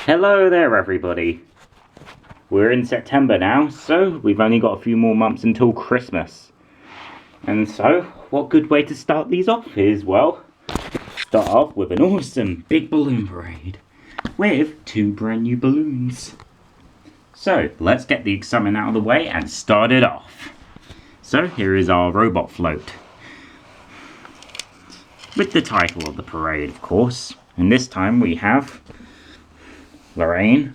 Hello there everybody. We're in September now, so we've only got a few more months until Christmas. And so, what good way to start these off is, well, start off with an awesome big balloon parade with 2 brand new balloons. So, let's get the excitement out of the way and start it off. So, here is our robot float. With the title of the parade, of course. And this time we have Lorraine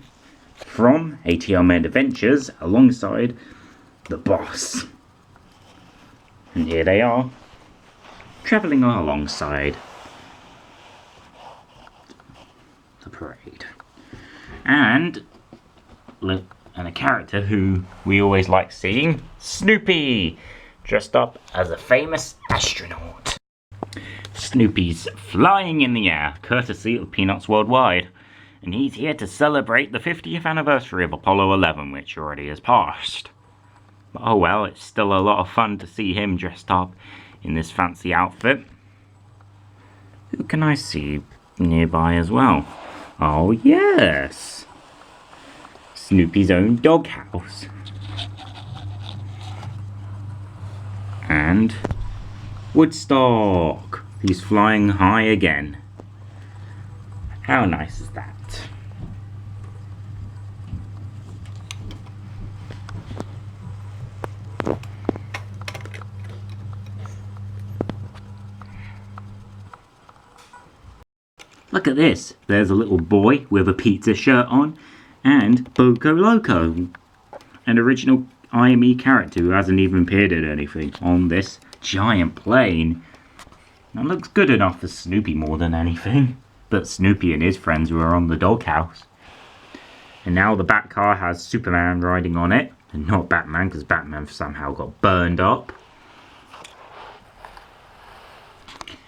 from ATM Adventures alongside the boss. And here they are, travelling alongside the parade. And a character who we always like seeing, Snoopy, dressed up as a famous astronaut. Snoopy's flying in the air, courtesy of Peanuts Worldwide. And he's here to celebrate the 50th anniversary of Apollo 11, which already has passed. But oh well, it's still a lot of fun to see him dressed up in this fancy outfit. Who can I see nearby as well? Oh yes! Snoopy's own doghouse. And Woodstock! He's flying high again. How nice is that? Look at this. There's a little boy with a pizza shirt on and Boco Loco, an original IME character who hasn't even appeared in anything on this giant plane. That looks good enough for Snoopy more than anything. But Snoopy and his friends were on the doghouse. And now the Bat car has Superman riding on it. And not Batman, because Batman somehow got burned up.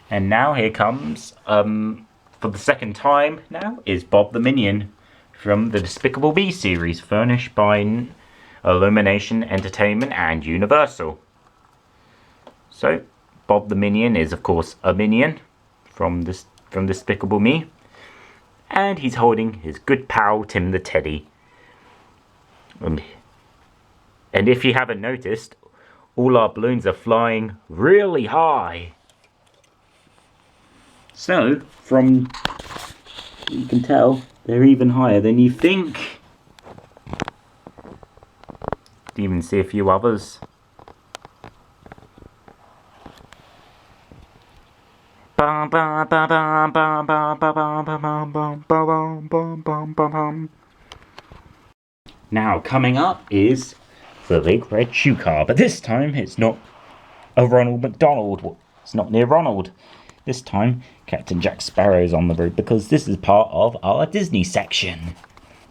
And now here comes, for the second time now, is Bob the Minion from the Despicable Me series, furnished by Illumination Entertainment and Universal. So, Bob the Minion is of course a minion from Despicable Me, and he's holding his good pal Tim the Teddy. And if you haven't noticed, all our balloons are flying really high. So, you can tell they're even higher than you think. You can even see a few others. Now coming up is the big red shoe car, but this time it's not a Ronald McDonald. It's not near Ronald. This time Captain Jack Sparrow's on the route because this is part of our Disney section,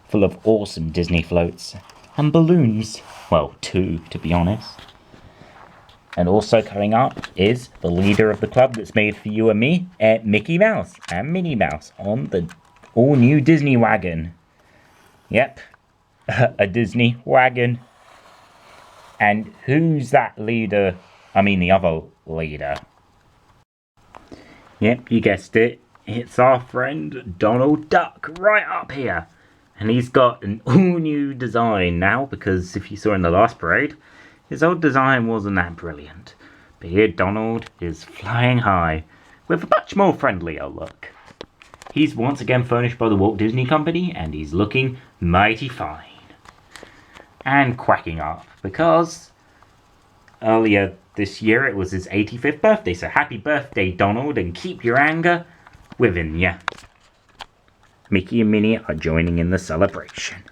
full of awesome Disney floats and balloons. Well, 2 to be honest. And also coming up is the leader of the club that's made for you and me, Mickey Mouse and Minnie Mouse on the all-new Disney wagon. Yep, a Disney wagon. And who's that leader? I mean the other leader. Yep, you guessed it. It's our friend Donald Duck right up here. And he's got an all-new design now because if you saw in the last parade, his old design wasn't that brilliant, but here Donald is flying high, with a much more friendlier look. He's once again furnished by the Walt Disney Company, and he's looking mighty fine. And quacking up, because earlier this year it was his 85th birthday, so happy birthday Donald, and keep your anger within ya. Mickey and Minnie are joining in the celebration.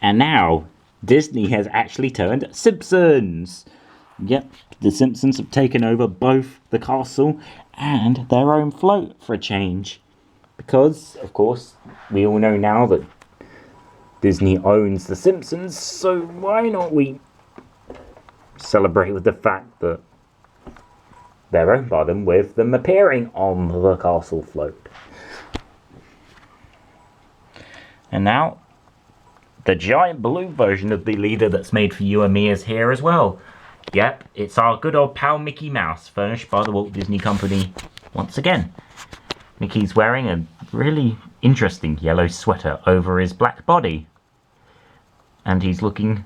And now, Disney has actually turned Simpsons. Yep, the Simpsons have taken over both the castle and their own float for a change. Because, of course, we all know now that Disney owns the Simpsons, so why not we celebrate with the fact that they're owned by them, with them appearing on the castle float. And now, The giant blue version of the leader that's made for you and me is here as well. Yep, it's our good old pal Mickey Mouse, furnished by the Walt Disney Company once again. Mickey's wearing a really interesting yellow sweater over his black body. And he's looking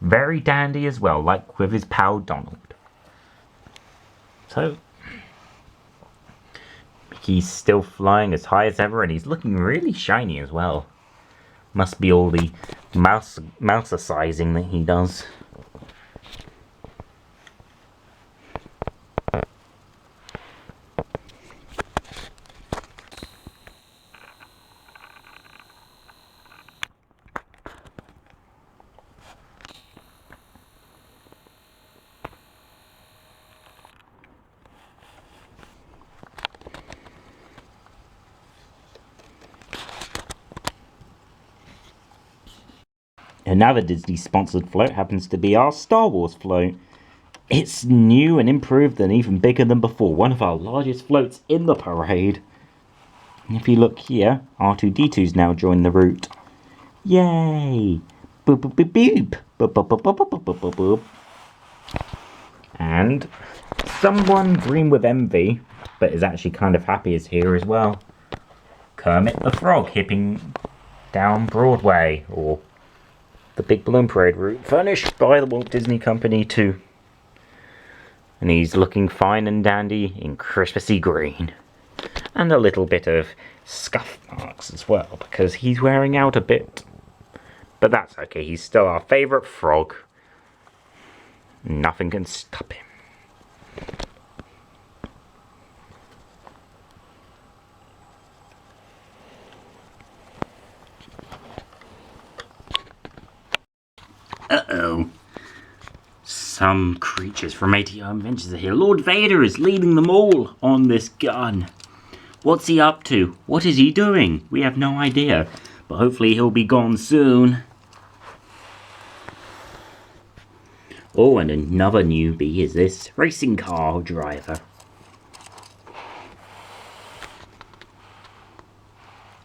very dandy as well, like with his pal Donald. So, Mickey's still flying as high as ever, and he's looking really shiny as well. Must be all the mouse-sizing that he does. Another Disney-sponsored float happens to be our Star Wars float. It's new and improved and even bigger than before, one of our largest floats in the parade. And if you look here, R2-D2's now joined the route. Yay! Boop boop boop boop! Boop boop boop boop boop boop boop boop. And someone green with envy, but is actually kind of happy, is here as well. Kermit the Frog hipping down Broadway, or the Big Balloon Parade route, furnished by the Walt Disney Company too. And he's looking fine and dandy in Christmassy green. And a little bit of scuff marks as well, because he's wearing out a bit. But that's okay, he's still our favourite frog. Nothing can stop him. Uh-oh. Some creatures from ATO Adventures are here. Lord Vader is leading them all on this gun. What's he up to? What is he doing? We have no idea. But hopefully he'll be gone soon. Oh, and another newbie is this racing car driver.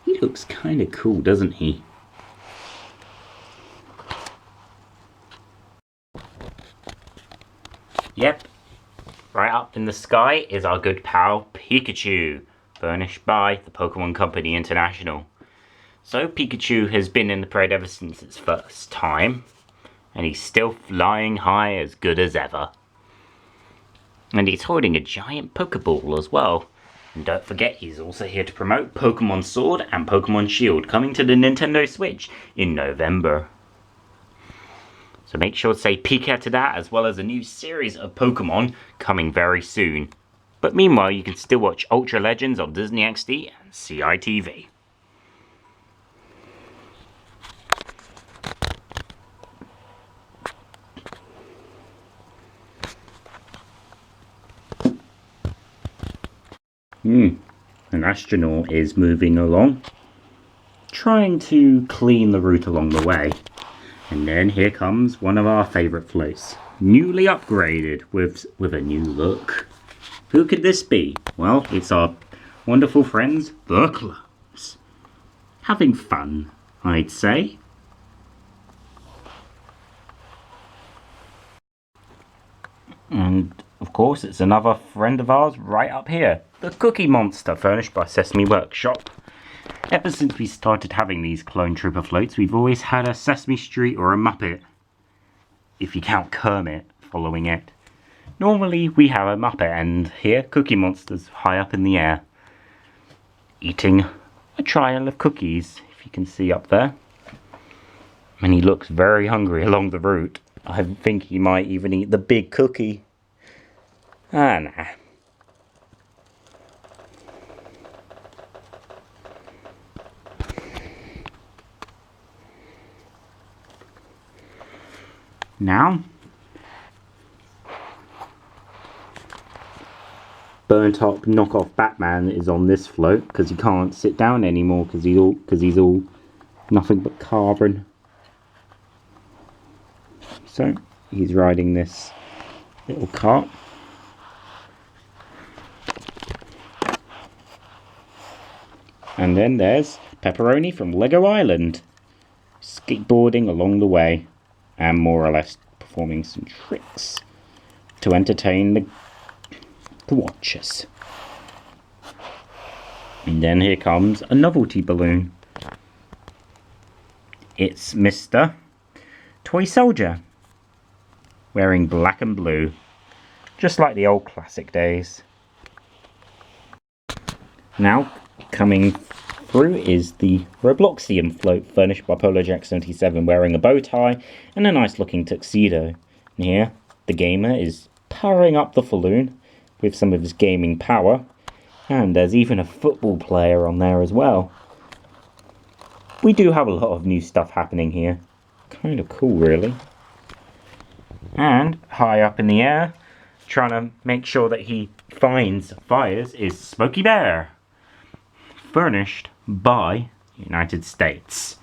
He looks kind of cool, doesn't he? Yep, right up in the sky is our good pal Pikachu, furnished by the Pokemon Company International. So Pikachu has been in the parade ever since its first time, and he's still flying high as good as ever. And he's holding a giant Pokeball as well. And don't forget, he's also here to promote Pokemon Sword and Pokemon Shield, coming to the Nintendo Switch in November. So make sure to say Pika to that, as well as a new series of Pokemon coming very soon. But meanwhile, you can still watch Ultra Legends on Disney XD and CITV. An astronaut is moving along, trying to clean the route along the way. And then here comes one of our favourite floats, newly upgraded with a new look. Who could this be? Well, it's our wonderful friends, the Clones. Having fun, I'd say. And of course, it's another friend of ours right up here, the Cookie Monster, furnished by Sesame Workshop. Ever since we started having these Clone Trooper floats, we've always had a Sesame Street or a Muppet, if you count Kermit following it. Normally we have a Muppet, and here Cookie Monster's high up in the air, eating a trial of cookies, if you can see up there. And he looks very hungry along the route. I think he might even eat the big cookie. Ah, nah. Now, burnt up knockoff Batman is on this float because he can't sit down anymore because he's all nothing but carbon. So he's riding this little cart. And then there's Pepperoni from Lego Island. skateboarding along the way, and more or less performing some tricks to entertain the watchers. And then here comes a novelty balloon. It's Mr. Toy Soldier, wearing black and blue, just like the old classic days. Now, coming through is the Robloxian float, furnished by Polo Jack 77, wearing a bow tie and a nice looking tuxedo. And here, the gamer is powering up the balloon with some of his gaming power, and there's even a football player on there as well. We do have a lot of new stuff happening here. Kind of cool, really. And high up in the air, trying to make sure that he finds fires, is Smokey Bear, furnished by United States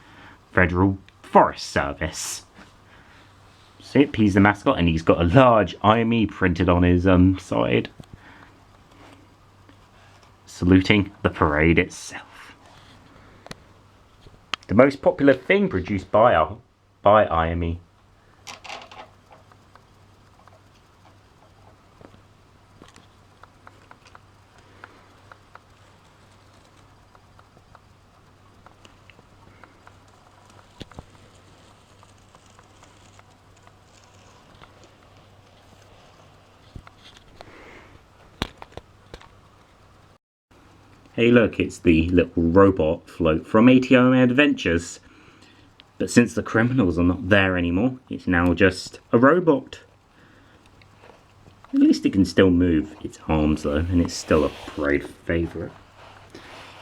Federal Forest Service. See, he's the mascot, and he's got a large IME printed on his side, saluting the parade itself. The most popular thing produced by IME. Hey look, it's the little robot float from ATM Adventures. But since the criminals are not there anymore, it's now just a robot. At least it can still move its arms though, and it's still a parade favourite.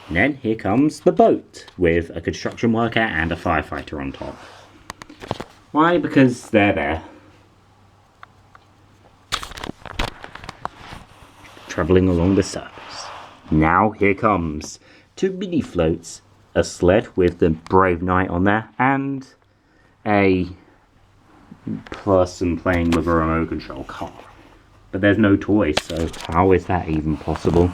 And then here comes the boat, with a construction worker and a firefighter on top. Why? Because they're there. Travelling along the surface. Now here comes 2 mini floats, a sled with the Brave Knight on there, and a person playing with a remote control car. But there's no toys, so how is that even possible?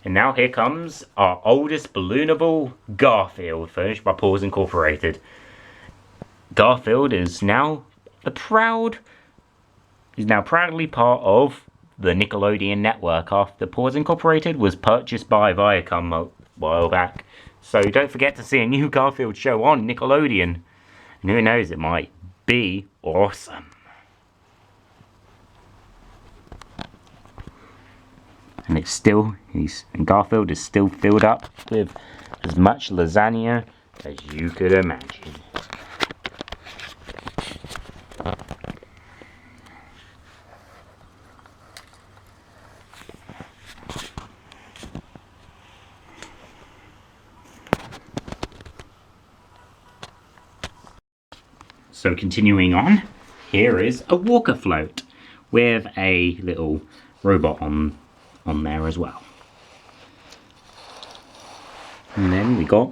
And now here comes our oldest balloonable Garfield, furnished by Paws Incorporated. Garfield is now proudly part of the Nickelodeon network after Paws Incorporated was purchased by Viacom a while back. So don't forget to see a new Garfield show on Nickelodeon. And who knows, it might be awesome. And Garfield is still filled up with as much lasagna as you could imagine. So continuing on, here is a walker float with a little robot on there as well. And then we got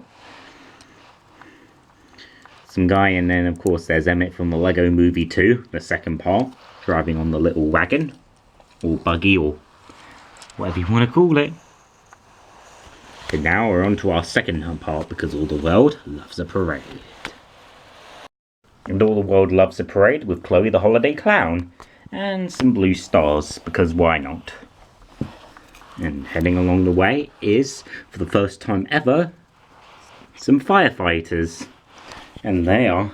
some guy, and then of course there's Emmett from the LEGO Movie 2, the second part, driving on the little wagon, or buggy, or whatever you want to call it. And now we're on to our second part, because all the world loves a parade. And all the world loves a parade with Chloe the Holiday Clown, and some blue stars, because why not? And heading along the way is, for the first time ever, some firefighters. And they are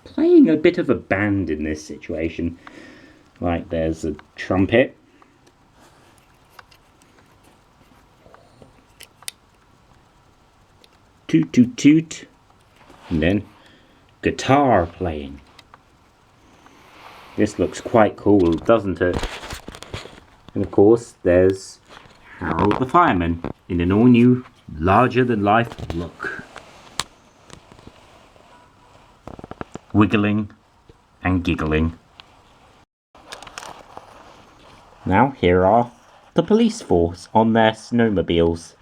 playing a bit of a band in this situation. Like there's a trumpet. Toot toot toot. And then guitar playing. This looks quite cool, doesn't it? And of course there's Harold the fireman in an all new larger than life look, wiggling and giggling. Now here are the police force on their snowmobiles.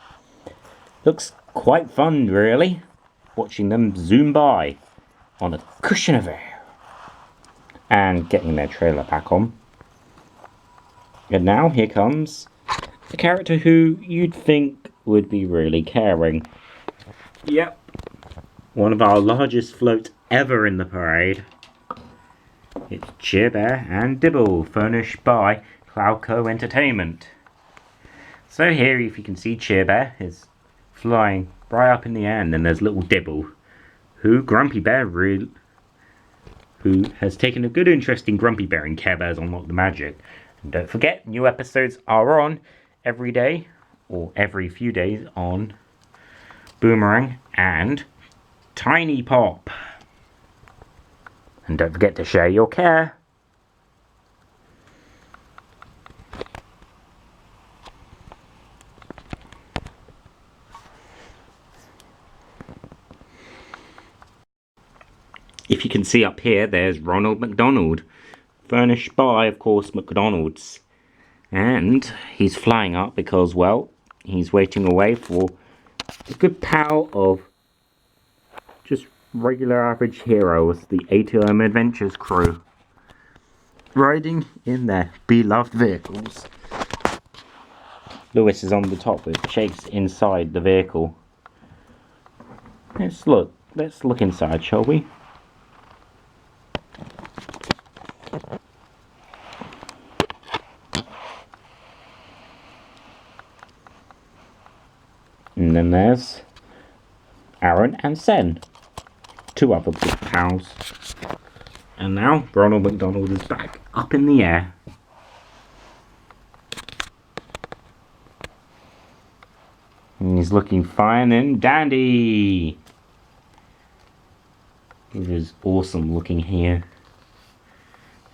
Looks quite fun really, watching them zoom by on a cushion of air and getting their trailer back on. And now here comes a character who you'd think would be really caring, Yep. One of our largest floats ever in the parade. It's Cheer Bear and Dibble, furnished by Cloudco Entertainment. So here, if you can see, Cheer Bear is flying right up in the air, and then there's little Dibble, who has taken a good interest in Grumpy Bear and Care Bears Unlock the Magic. And don't forget, new episodes are on every day, or every few days, on Boomerang and Tiny Pop. And don't forget to share your care. If you can see up here, there's Ronald McDonald, furnished by, of course, McDonald's. And he's flying up because, well, he's waiting away for a good pal of just regular average heroes, the ATM Adventures crew, riding in their beloved vehicles. Lewis is on the top with Chase inside the vehicle. Let's look inside, shall we? And then there's Aaron and Sen, two other big pals. And now Ronald McDonald is back up in the air. And he's looking fine and dandy. It is awesome looking here.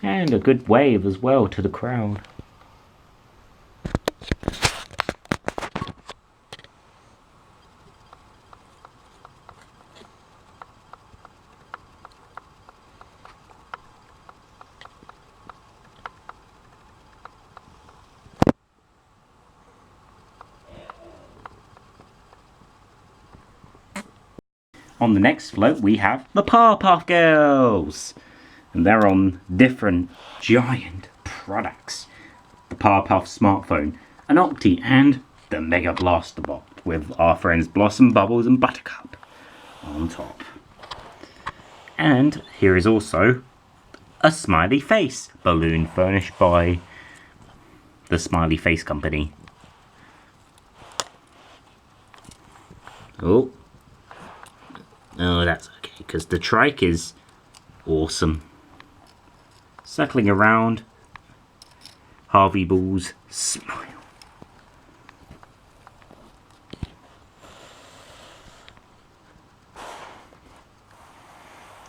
And a good wave as well to the crowd. On the next float we have the Powerpuff Girls, and they're on different giant products. The Powerpuff smartphone, an Octi, and the Mega Blaster Bot with our friends Blossom, Bubbles and Buttercup on top. And here is also a smiley face balloon furnished by the Smiley Face Company. Oh, that's okay, because the trike is awesome. Circling around, Harvey Ball's smile.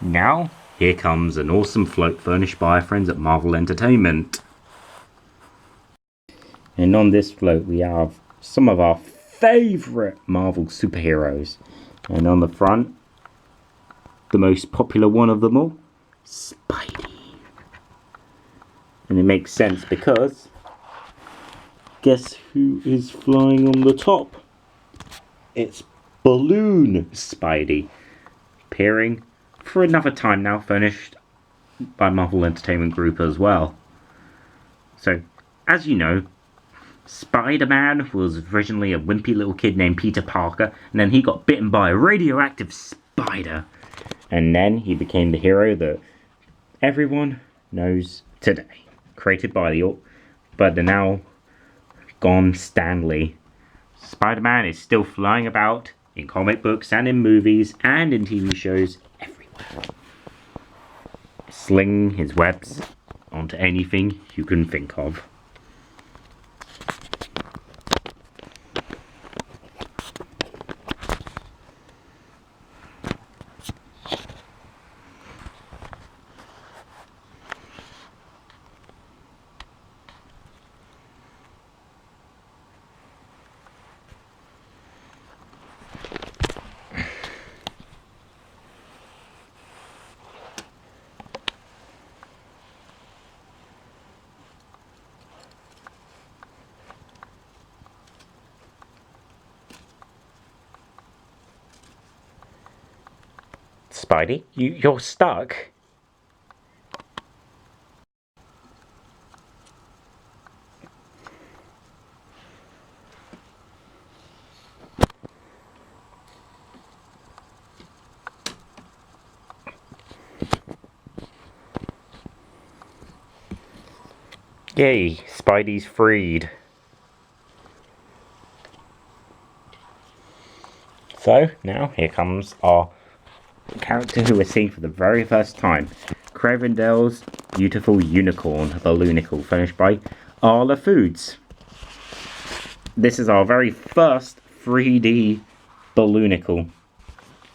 Now, here comes an awesome float furnished by our friends at Marvel Entertainment. And on this float we have some of our favourite Marvel superheroes. And on the front, the most popular one of them all, Spidey. And it makes sense because guess who is flying on the top? It's Balloon Spidey, appearing for another time now, furnished by Marvel Entertainment Group as well. So, as you know, Spider-Man was originally a wimpy little kid named Peter Parker, and then he got bitten by a radioactive spider. And then he became the hero that everyone knows today. Created by the now gone Stan Lee. Spider-Man is still flying about in comic books and in movies and in TV shows everywhere. Slinging his webs onto anything you can think of. Spidey, you're stuck. Yay, Spidey's freed. So, now here comes our character who we're seeing for the very first time. Cravendale's Beautiful Unicorn Balloonicle, furnished by Arla Foods. This is our very first 3D Balloonicle,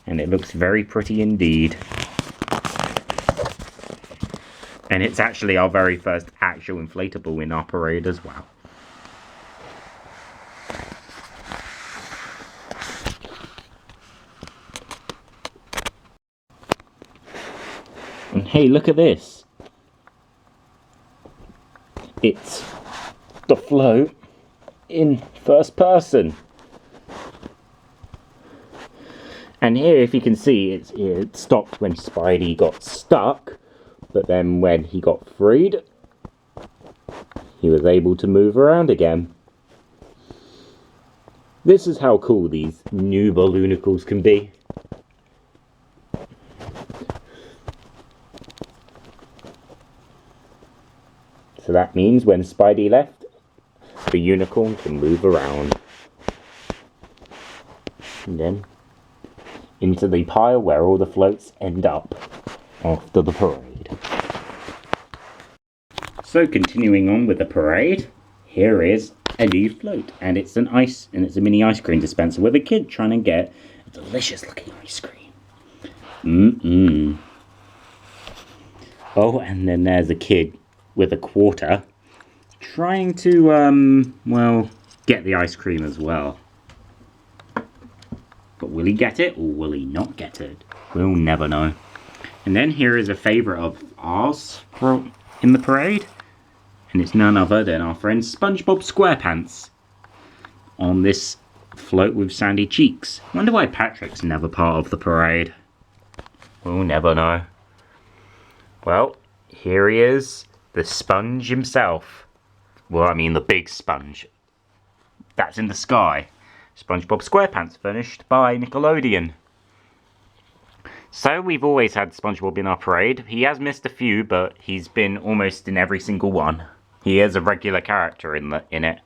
and it looks very pretty indeed. And it's actually our very first actual inflatable in our parade as well. And hey, look at this. It's the float in first person. And here, if you can see, it stopped when Spidey got stuck. But then when he got freed, he was able to move around again. This is how cool these new Balloonicles can be. So that means when Spidey left, the unicorn can move around. And then into the pile where all the floats end up after the parade. So continuing on with the parade, here is a new float, and it's a mini ice cream dispenser with a kid trying to get a delicious looking ice cream. Oh, and then there's a kid with a quarter trying to well, get the ice cream as well. But will he get it or will he not get it? We'll never know. And then here is a favourite of ours in the parade. And it's none other than our friend SpongeBob SquarePants on this float with sandy cheeks. Wonder why Patrick's never part of the parade. We'll never know. Well, here he is, the sponge himself. Well, I mean the big sponge. That's in the sky. SpongeBob SquarePants, furnished by Nickelodeon. So we've always had SpongeBob in our parade. He has missed a few, but he's been almost in every single one. He is a regular character in it. And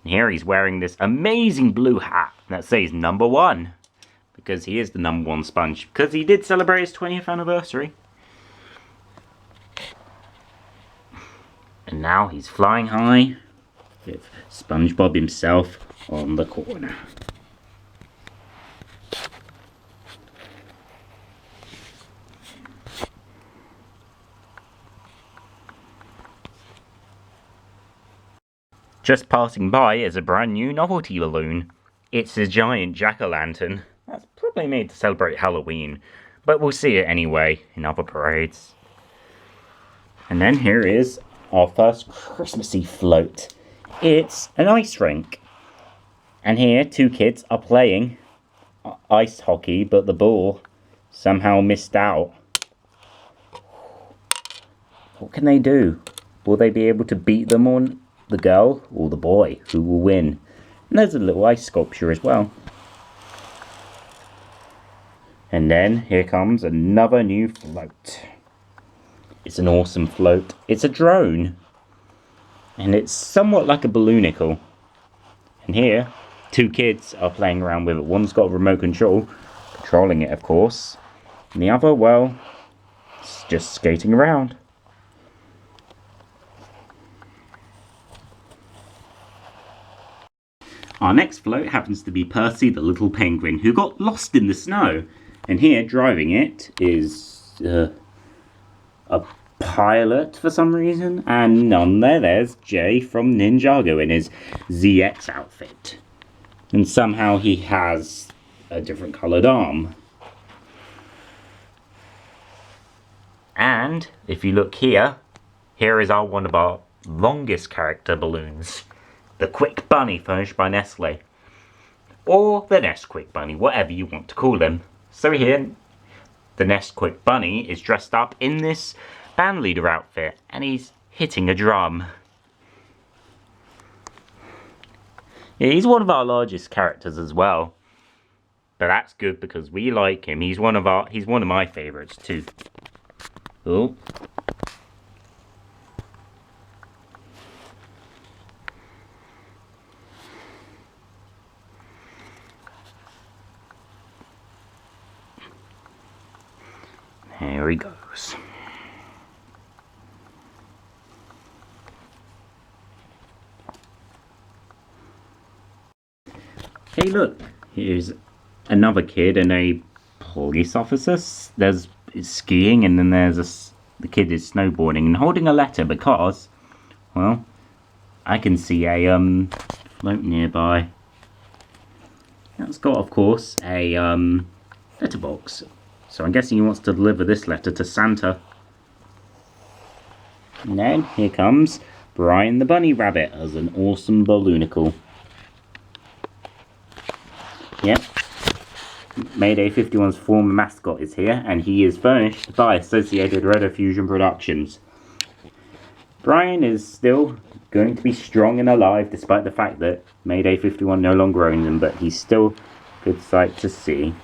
here he's wearing this amazing blue hat that says number 1. Because he is the number 1 sponge. Because he did celebrate his 20th anniversary. And now he's flying high with SpongeBob himself on the corner. Just passing by is a brand new novelty balloon. It's a giant jack-o'-lantern that's probably made to celebrate Halloween, but we'll see it anyway in other parades. And then here is our first Christmassy float. It's an ice rink. And here 2 kids are playing ice hockey, but the ball somehow missed out. What can they do? Will they be able to beat them on the girl or the boy? Who will win? And there's a little ice sculpture as well. And then here comes another new float. It's an awesome float. It's a drone. And it's somewhat like a balloonicle. And here, 2 kids are playing around with it. One's got a remote control, controlling it of course. And the other, well, it's just skating around. Our next float happens to be Percy the little penguin who got lost in the snow. And here, driving it, is a pilot for some reason. And on there's Jay from Ninjago in his ZX outfit. And somehow he has a different coloured arm. And if you look here, here is one of our longest character balloons. The Quick Bunny, furnished by Nestle. Or the Nesquik Bunny, whatever you want to call him. So here, the Nesquik Bunny is dressed up in this bandleader outfit, and he's hitting a drum. Yeah, he's one of our largest characters as well. But that's good because we like him. He's one of my favourites too. Oh. Here he goes. Hey look, here's another kid and a police officer. There's skiing, and then there's the kid is snowboarding and holding a letter because, well, I can see a float nearby. That's got, of course, a letterbox. So I'm guessing he wants to deliver this letter to Santa. And then here comes Brian the Bunny Rabbit as an awesome balloonicle. Yep. Mayday 51's former mascot is here, and he is furnished by Associated Rediffusion Productions. Brian is still going to be strong and alive despite the fact that Mayday 51 no longer owns him, but he's still a good sight to see.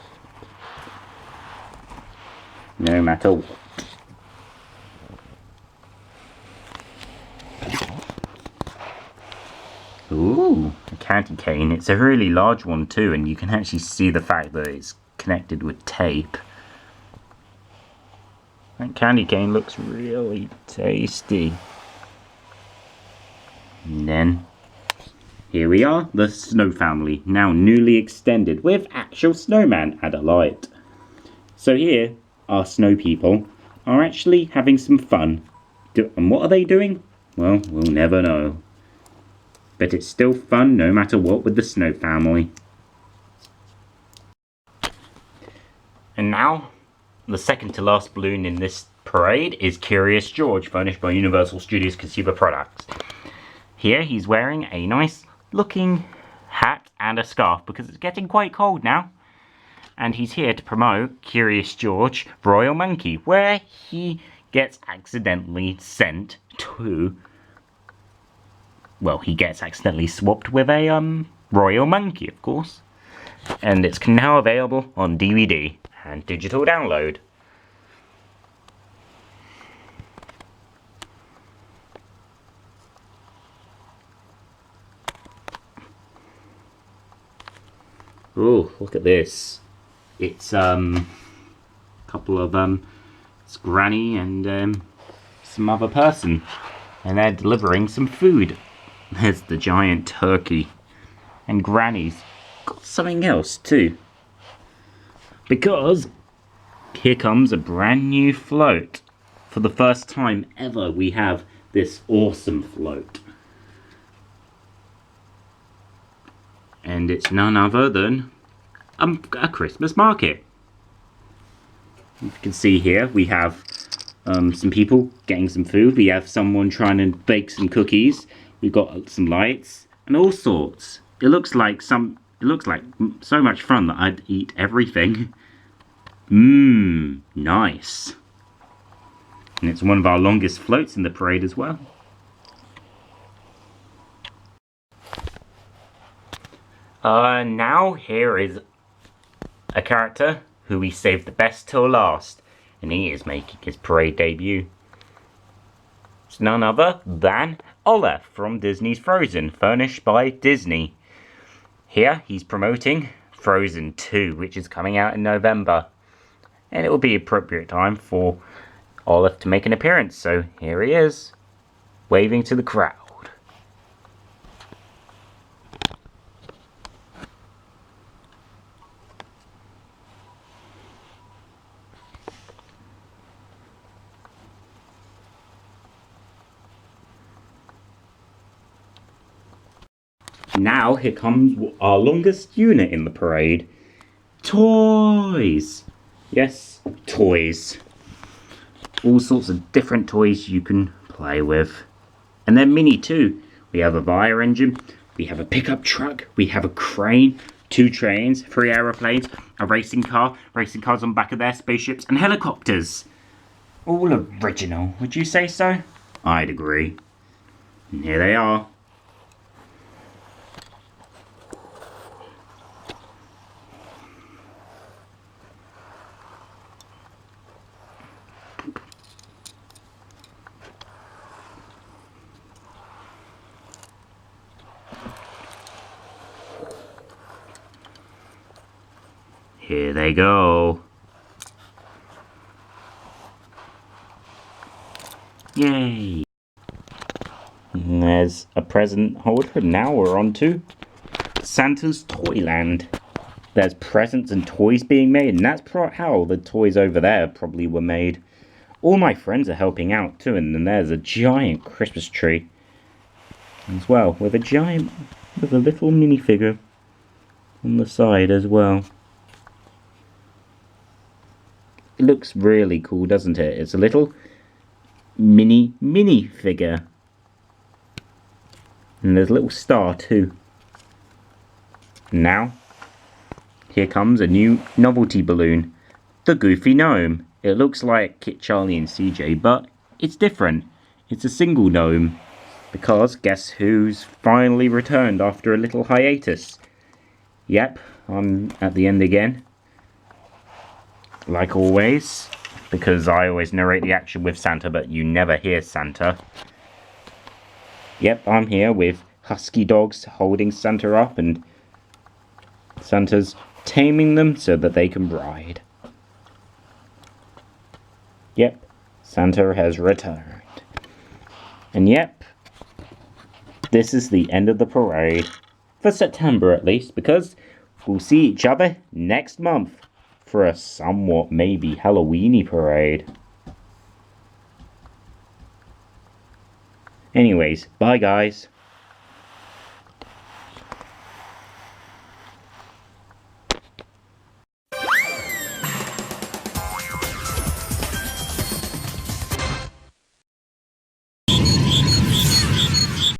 No matter what. Ooh, a candy cane. It's a really large one too, and you can actually see the fact that it's connected with tape. That candy cane looks really tasty. And then, here we are, the Snow Family, now newly extended with actual snowman and a light. So here, our snow people are actually having some fun. And what are they doing? Well, we'll never know. But it's still fun no matter what with the Snow Family. And now, the second to last balloon in this parade is Curious George, furnished by Universal Studios Consumer Products. Here he's wearing a nice looking hat and a scarf because it's getting quite cold now. And he's here to promote Curious George Royal Monkey, where he gets accidentally sent to... Well, he gets accidentally swapped with a royal monkey, of course. And it's now available on DVD and digital download. Oh, look at this. It's a couple of it's Granny and some other person, and they're delivering some food. There's the giant turkey, and Granny's got something else too, because here comes a brand new float. For the first time ever, we have this awesome float, and it's none other than a Christmas market. You can see here we have some people getting some food. We have someone trying to bake some cookies. We've got some lights and all sorts. It looks like so much fun that I'd eat everything. Nice. And it's one of our longest floats in the parade as well. Now here is a character who we saved the best till last, and he is making his parade debut. It's none other than Olaf from Disney's Frozen, furnished by Disney. Here he's promoting Frozen 2, which is coming out in November, and it will be appropriate time for Olaf to make an appearance, so here he is, waving to the crowd. Now here comes our longest unit in the parade. Toys! Yes, toys. All sorts of different toys you can play with. And they're mini too. We have a fire engine, we have a pickup truck, we have a crane, 2 trains, 3 aeroplanes, a racing car, racing cars on the back of their spaceships, and helicopters. All original, would you say so? I'd agree. And here they are. Here they go. Yay! And there's a present holder. Now we're on to Santa's Toyland. There's presents and toys being made, and that's how the toys over there probably were made. All my friends are helping out too, and then there's a giant Christmas tree as well, with a little minifigure on the side as well. It looks really cool, doesn't it? It's a little mini figure. And there's a little star too. Now, here comes a new novelty balloon. The Goofy Gnome. It looks like Kit, Charlie and CJ, but it's different. It's a single gnome. Because guess who's finally returned after a little hiatus? Yep, I'm at the end again. Like always. Because I always narrate the action with Santa, but you never hear Santa. Yep, I'm here with husky dogs holding Santa up, and Santa's taming them so that they can ride. Yep, Santa has returned. And yep, this is the end of the parade. For September at least, because we'll see each other next month for a somewhat maybe Halloweeny parade. Anyways, bye guys.